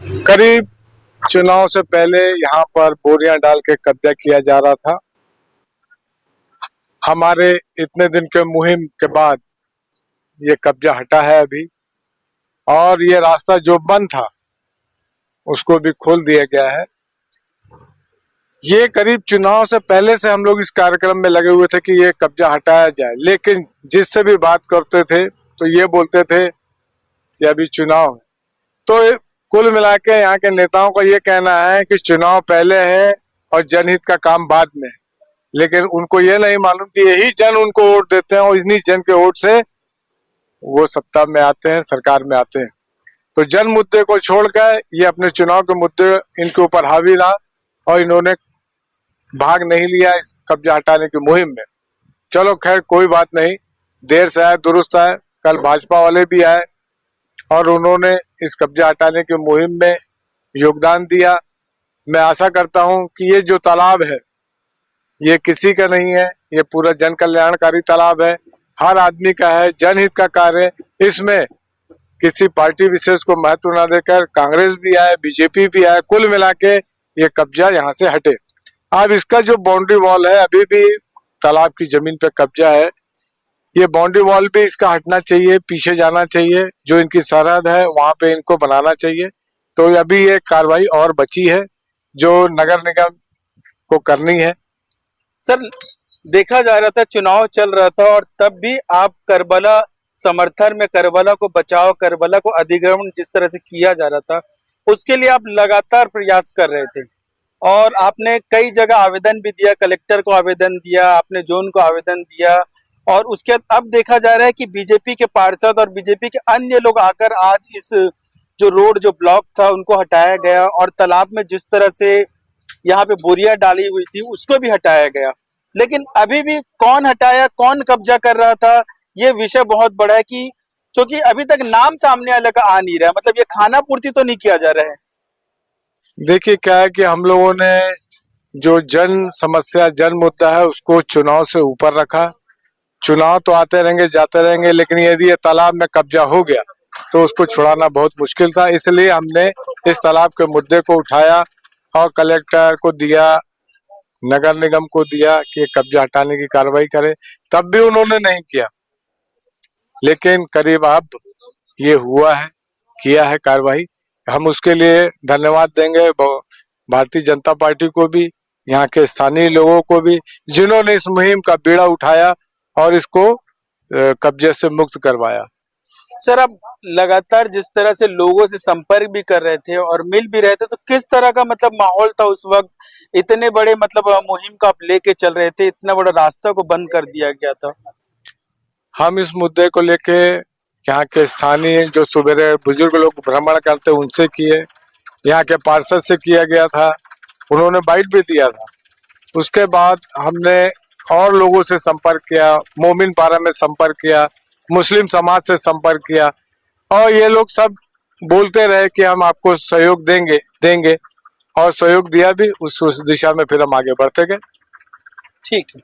करीब चुनाव से पहले यहाँ पर बोरियां डाल के कब्जा किया जा रहा था। हमारे इतने दिन के मुहिम के बाद ये कब्जा हटा है अभी, और ये रास्ता जो बंद था उसको भी खोल दिया गया है। ये करीब चुनाव से पहले से हम लोग इस कार्यक्रम में लगे हुए थे कि ये कब्जा हटाया जाए, लेकिन जिससे भी बात करते थे तो ये बोलते थे कि अभी चुनाव है। तो कुल मिला के यहाँ के नेताओं का ये कहना है कि चुनाव पहले है और जनहित का काम बाद में है, लेकिन उनको ये नहीं मालूम कि यही जन उनको वोट देते हैं और इन्हीं जन के वोट से वो सत्ता में आते हैं, सरकार में आते हैं। तो जन मुद्दे को छोड़कर ये अपने चुनाव के मुद्दे इनके ऊपर हावी रहा और इन्होंने भाग नहीं लिया इस कब्जा हटाने की मुहिम में। चलो खैर कोई बात नहीं, देर से आए दुरुस्त आए। कल भाजपा वाले भी आए और उन्होंने इस कब्जा हटाने की मुहिम में योगदान दिया। मैं आशा करता हूं कि ये जो तालाब है ये किसी का नहीं है, ये पूरा जन कल्याणकारी तालाब है, हर आदमी का है, जनहित का कार्य है। इसमें किसी पार्टी विशेष को महत्व न देकर कांग्रेस भी आए, बीजेपी भी आए, कुल मिला के ये कब्जा यहाँ से हटे। अब इसका जो बाउंड्री वॉल है, अभी भी तालाब की जमीन पे कब्जा है, ये बाउंड्री वॉल भी इसका हटना चाहिए, पीछे जाना चाहिए, जो इनकी सरहद है वहां पे इनको बनाना चाहिए। तो अभी ये कार्रवाई और बची है जो नगर निगम को करनी है। सर, देखा जा रहा था चुनाव चल रहा था और तब भी आप करबला समर्थन में, करबला को बचाओ, करबला को अधिग्रहण जिस तरह से किया जा रहा था उसके लिए आप लगातार प्रयास कर रहे थे और आपने कई जगह आवेदन भी दिया, कलेक्टर को आवेदन दिया, आपने जोन को आवेदन दिया और उसके बाद अब देखा जा रहा है कि बीजेपी के पार्षद और बीजेपी के अन्य लोग आकर आज इस जो रोड जो ब्लॉक था उनको हटाया गया और तालाब में जिस तरह से यहाँ पे बोरियां डाली हुई थी उसको भी हटाया गया। लेकिन अभी भी कौन हटाया, कौन कब्जा कर रहा था, ये विषय बहुत बड़ा है कि क्योंकि अभी तक नाम सामने अलग आ नहीं रहा, मतलब ये खाना पूर्ति तो नहीं किया जा रहा है। देखिए क्या है कि हम लोगों ने जो जन समस्या, जन मुद्दा है उसको चुनाव से ऊपर रखा। चुनाव तो आते रहेंगे, जाते रहेंगे, लेकिन यदि ये तालाब में कब्जा हो गया तो उसको छुड़ाना बहुत मुश्किल था। इसलिए हमने इस तालाब के मुद्दे को उठाया और कलेक्टर को दिया, नगर निगम को दिया कि कब्जा हटाने की कार्रवाई करे। तब भी उन्होंने नहीं किया, लेकिन करीब अब ये हुआ है, किया है कार्रवाई। हम उसके लिए धन्यवाद देंगे भारतीय जनता पार्टी को भी, यहाँ के स्थानीय लोगों को भी, जिन्होंने इस मुहिम का बीड़ा उठाया और इसको कब्जे से मुक्त करवाया। सर, आप लगातार जिस तरह से लोगों से संपर्क भी कर रहे थे और मिल भी रहे थे, तो किस तरह का मतलब माहौल था उस वक्त? इतने बड़े मतलब मुहिम को आप लेके चल रहे थे, इतना बड़ा रास्ता को बंद कर दिया गया था। हम इस मुद्दे को लेके यहाँ के स्थानीय जो सुबेरे बुजुर्ग लोग भ्रमण करते उनसे किए, यहाँ के पार्षद से किया गया था, उन्होंने बाइट भी दिया था। उसके बाद हमने और लोगों से संपर्क किया, मोमिन पारा में संपर्क किया, मुस्लिम समाज से संपर्क किया और ये लोग सब बोलते रहे कि हम आपको सहयोग देंगे और सहयोग दिया भी। उस दिशा में फिर हम आगे बढ़ते गए। ठीक है।